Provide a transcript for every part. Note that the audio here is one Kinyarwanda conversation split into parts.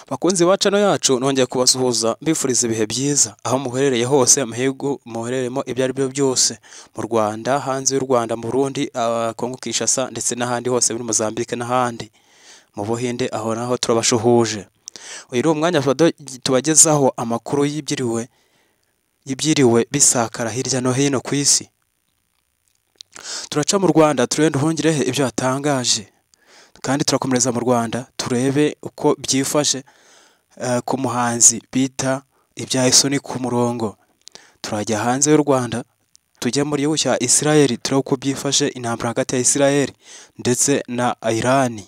Bakunzi ba channel yacu nongeye kubasuhuza mbifuriza ibihe byiza aho muherereye hose muhego muhereremo ibyo ari byo byose mu Rwanda, hanze y'u Rwanda, mu Burundi, Kongo Kinshasa ndetse n'ahandi hose muri Mozambique n'ahandi mu Buhinde, aho naho turabashuhuje. Uyu ni umwanya tubagezaho amakuru y'ibyiriwe bisakara hirya no hino ku isi. Turaca mu Rwanda turenda uhongirehe ibyo yatangaje, kandi turakomereza mu Rwanda turebe uko byifashe ku muhanzi bita Ibya Isoni ku murongo. Turajya hanze y'u Rwanda tujya muri gihugu cya Israel turebe uko byifashe intambara hagati ya Israel ndetse na Iran.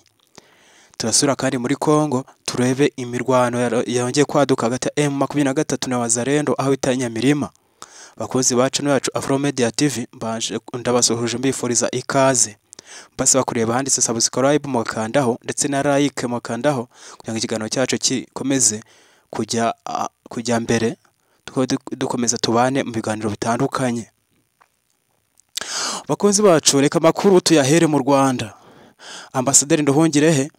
Turasura kandi muri Kongo turebe imirwano yongeye kwaduka hagati ya M23 na Wazalendo aho itanya mirima. Bakozi ba channel yacu Afro Media TV ndabasuhuje mbifuriza ikaze. Basaba kureba handitse subscribe mukandaho ndetse na like mukandaho kugira ngo ikiganiro cyacu kikomeze kujya mbere, dukomeza tubane mu biganiro bitandukanye. Bakozi bacu reka makuru tuyahere mu Rwanda. Ambasaderi Nduhungirehe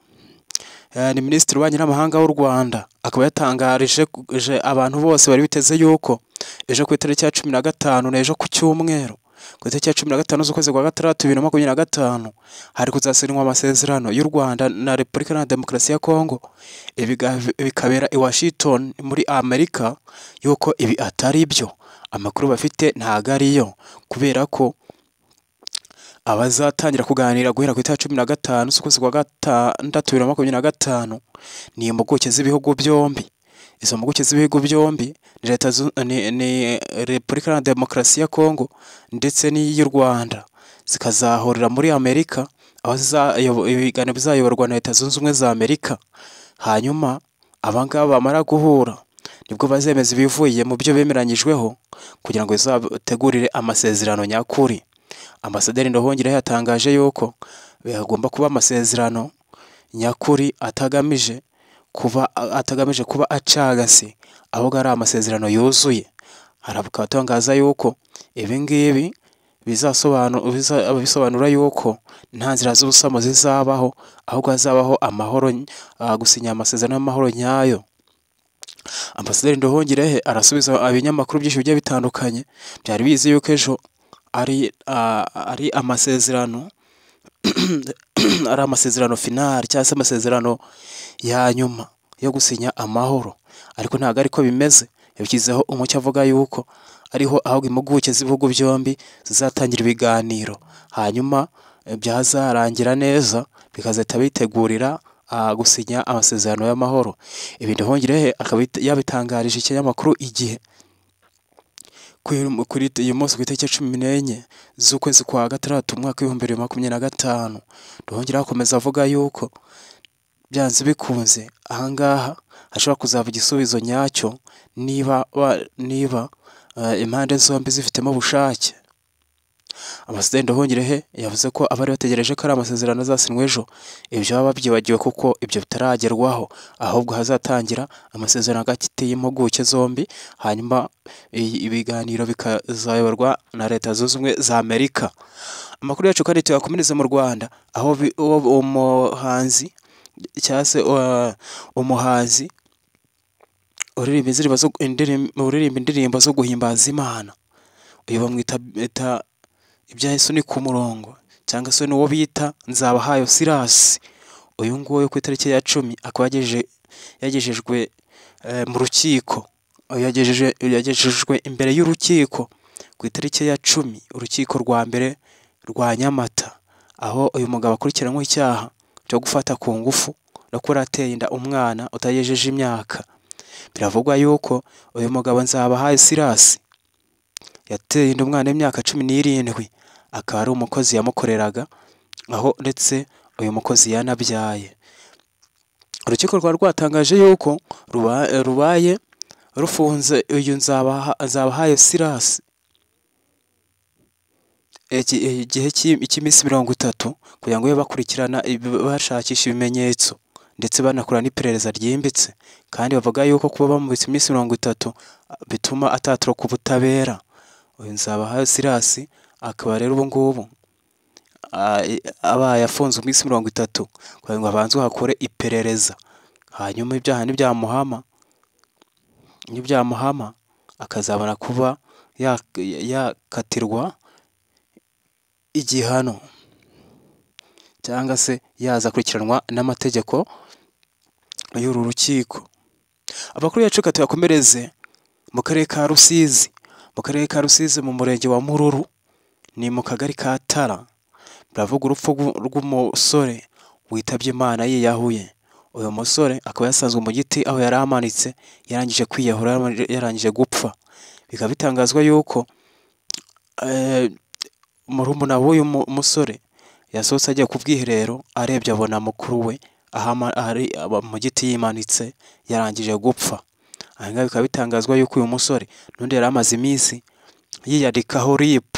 ni Minisitiri w'Ububanyi n'Amahanga w'u Rwanda, akaba yatangarije abantu bose bari biteze yuko ejo ku itariki ya 15 n'ejo ku cyumweru ku itariki ya 15 z'ukwezi kwa gatandatu 2025 hari kuzasinywa amasezerano y'u Rwanda na Repubulika ya Demokarasi ya Kongo. Bikabera i Washington muri Amerika, yuko ibi atari byo. Amakuru bafite ntago ariyo, kubera ko abazatangira kuganira guhera ku itariki 15 z'ukwezi kwa gatandatu 2025 ni impuguke z'ibihugu byombi. Izo mpuguke z'ibihugu byombi ni Repubulika ya Demokarasi ya Kongo ndetse n'iy'u Rwanda, zikazahurira muri Amerika aho ibiganiro bizayoborwa na Leta Zunze Ubumwe za Amerika. Hanyuma abangaba bamara guhura nibwo bazemeza ibivuye mu byo bemeranyijweho kugira ngo bizategurire amasezerano nyakuri. Ambasaderi Nduhungirehe yatangaje yuko bigomba kuba amasezerano nyakuri atagamije kuba acagase, ahubwo ari amasezerano yuzuye. Harabukatangaza yuko ibi ngibi bisobanura yuko nta nzira z'ubusamo zizabaho, ahubwo hazabaho amahoro, gusinya amasezerano y'amahoro nyayo. Ambasaderi Nduhungirehe arasubiza abinyamakuru byinshi bigiye bitandukanye byari bizi yuko ejo ari amasezerano ari amasezerano final cyangwa se amasezerano ya nyuma yo gusinya amahoro, ariko ntago ariko bimeze. Yabikizeho umucyo avuga yuko ariho aho impuguke z'ibihugu byombi zizatangira ibiganiro, hanyuma byazarangira neza bikazahita bitegurira gusinya amasezerano y'amahoro. Ibi Nduhungirehe akaba yabitangarije ikinyamakuru Igihe kuri uyu munsi ku itariki 14 z'ukwezi kwa gatandatu umwaka w'2025. Nduhungirehe akomeza avuga yuko byanze bikunze ahangaha hashobora kuzava igisubizo nyacyo niba impande zombi zifitemo ubushake. Ambasaderi Nduhungirehe yavuze ko abari bategereje ko ari amasezerano azasinywa ejo ibyo baba babyibagiwe, kuko ibyo bitaragerwaho, ahubwo hazatangira amasezerano hagati y'impuguke zombi, hanyuma ibiganiro bikazayoborwa na Leta Zunze Ubumwe za Amerika. Amakuru yacu kandi tuyakomereza mu Rwanda, aho umuhanzi cyangwa se umuhanzi uririmba indirimbo zo guhimbaza Imana, uyu bamwita Ibya Isoni ku murongo, cyangwa se n'uwo bita Nzabahayo Silas. Uyu nguyu ku itariki ya 10 akaba yagejejwe mu rukiko, yagejejwe imbere y'urukiko ku itariki ya 10, urukiko rwa mbere rwa Nyamata, aho uyu mugabo akurikiranyweho icyaha cyo gufata ku ngufu no kurateye inda umwana utagejeje imyaka. Biravugwa yuko uyu mugabo Nzabahayo Silas yateye inda umwana w'imyaka 17, akaba ari umukozi yamukoreraga, aho ndetse uyu mukozi yanabyaye. Urukiko rwatangaje yuko rubaye rufunze uyu Nzabahayo Silas igihe cy'iminsi 30 kugira ngo bakurikirana bashakisha ibimenyetso ndetse banakora n'iperereza ryimbitse, kandi bavuga yuko kuba bamubitse iminsi 30 bituma atatoroka ubutabera. Uyu Nzabahayo Silas akaba rero ubu ngubu abaye afunze iminsi 30 kugira ngo abanze hakore iperereza, hanyuma ibyaha nibyamuhama akazabona kuba yakatirwa igihano cyangwa se yaza akurikiranwa n'amategeko y'uru rukiko. Amakuru yacu tuyakomereze mu karere ka Rusizi. Mu karere ka Rusizi mu murenge wa Mururu ni mu kagari ka Tara, baravuga urupfu rw'umusore witabye Imana yiyahuye. Uyu musore akaba yasanzwe mu giti aho yari amanitse yarangije kwiyahura, yarangije gupfa. Bikaba bitangazwa yuko murumuna w'uyu musore yasohotse ajya ku bwiherero, arebye abona mukuru we ari mu giti yimanitse yarangije gupfa. Aha ngaha bikaba bitangazwa yuko uyu musore n'undi yari amaze iminsi yiyandikaho RIP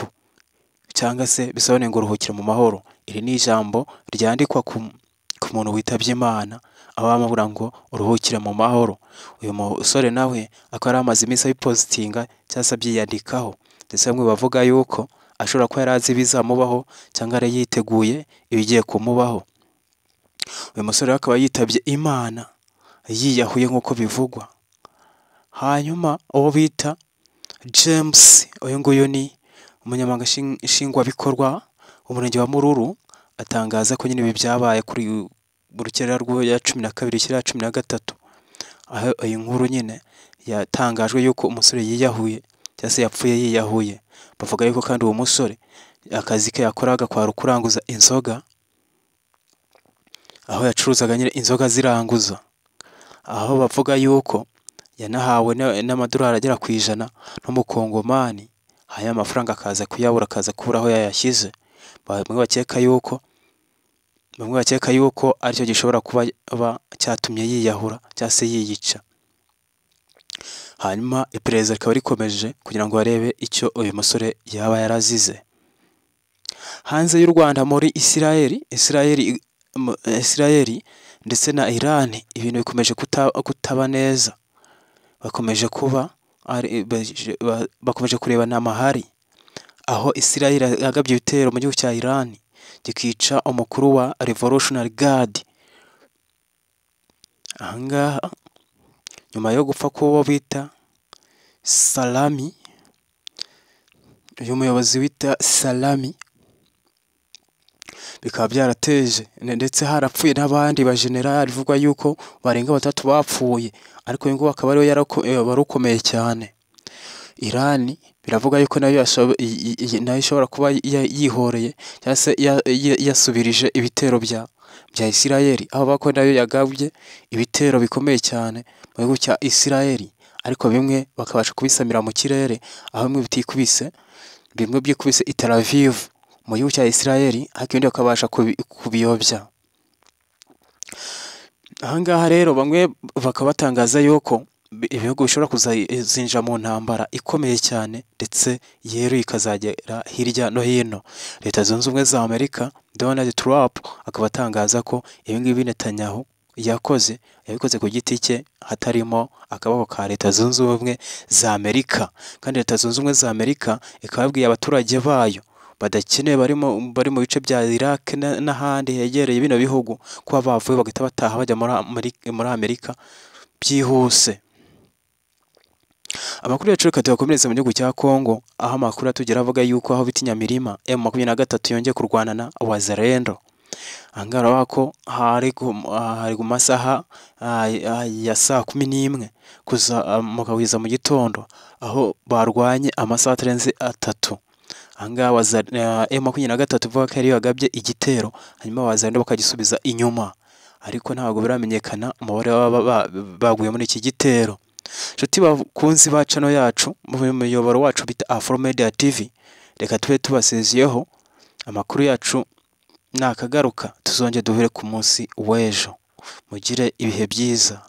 cyangwa se bisobanuye ngo uruhukire mu mahoro. Iri ni ijambo ryandikwa ku muntu witabye Imana, aho bamubwira ngo uruhukire mu mahoro. Uyu musore nawe akaba yari amaze iminsi abipositinga cyangwa se abyiyandikaho, ndetse bamwe bavuga yuko ashobora kuba yari azi ibizamubaho cyangwa yari yiteguye ibigiye kumubaho. Uyu musore akaba yitabye Imana yiyahuye nk'uko bivugwa. Hanyuma uwo bita James, uyu nguyu ni umunyamabanga nshingwabikorwa w'umurenge wa Mururu, atangaza ko nyine ibi byabaye kuri burukera rw'ya 12/13. Aho iyi nkuru nyine yatangajwe yuko umusore yiyahuye cyangwa se yapfuye yiyahuye. Bavuga yuko kandi uwo musore akazi ke yakoraga kwa rukuranguza inzoga, aho yacuruzaga nyine inzoga ziranguza, aho bavuga yuko yanahawe n'amadolari agera ku 100 n'umukongomani. Aya mafaranga akaza kuyabura, akaza kubura aho yayashyize. Bamwe bakeka yuko aricyo gishobora kuba cyatumye yiyahura cyangwa se yiyica. Hanyuma iperereza rikaba rikomeje kugira ngo barebe icyo uyu musore yaba yarazize. Hanze y'u Rwanda muri Isirayeli ndetse na Iran ibintu bikomeje kutaba neza. Bakomeje kurebana amahari, aho Isirayeli yagabye ibitero mu gihugu cya Iran gikica umukuru wa Revolutionary Guard. Aha ngaha nyuma yo gupfa k'uwo bita Salami, uyu muyobozi wita Salami, bikaba byarateje ndetse harapfuye n'abandi bajenerali bivugwa yuko barenga 3 bapfuye, ariko uyu nguyu akaba ariwe barukomeye cyane. Iran biravuga yuko nayo ishobora kuba yihoreye cyangwa se yasubirije ibitero bya Isirayeli, aho bako nayo yagabye ibitero bikomeye cyane mu gihugu cya Isirayeli, ariko bimwe bakabasha kubisamira mu kirere, aho bimwe byikubise i Tel Aviv mu gihugu cya Isirayeli, ariko ibindi bakabasha kubiyobya. Aha ngaha rero bamwe bakaba batangaza yuko ibihugu bishobora kuzazinja mu ntambara ikomeye cyane, ndetse yeru ikazagera hirya no hino. Leta Zunze Ubumwe za Amerika, Donald Trump akaba atangaza ko ibi ngibi Netanyahu yabikoze ku giti cye, hatarimo akaboko ka Leta Zunze Ubumwe za Amerika. Kandi Leta Zunze Ubumwe za Amerika ikaba yabwiye abaturage bayo badakeneye bari mu bice bya Iraq n'ahandi hegereye bino bihugu kuba bavuye bagahita bataha bajya muri Amerika byihuse. Amakuru yacu reka tuyakomereze mu gihugu cya Kongo, aho amakuru atugera avuga yuko aho biti Nyamirima M23 yongeye kurwana na Wazalendo. Angara ko hari ku masaha ya saa 11 kuza mukawiza mu gitondo, aho barwanye amasaha atarenze 3. Angaha M23 vuga ko yari yagabye igitero, hanyuma Wazalendo bakagisubiza inyuma, ariko ntabwo biramenyekana umubare baguye muri iki gitero. Nshuti bakunzi ba channel yacu mu muyoboro wacu bita Afro Media TV, reka tube tubaseziyeho. Amakuru yacu nakagaruka tuzongeye duhure ku munsi w'ejo. Mugire ibihe byiza.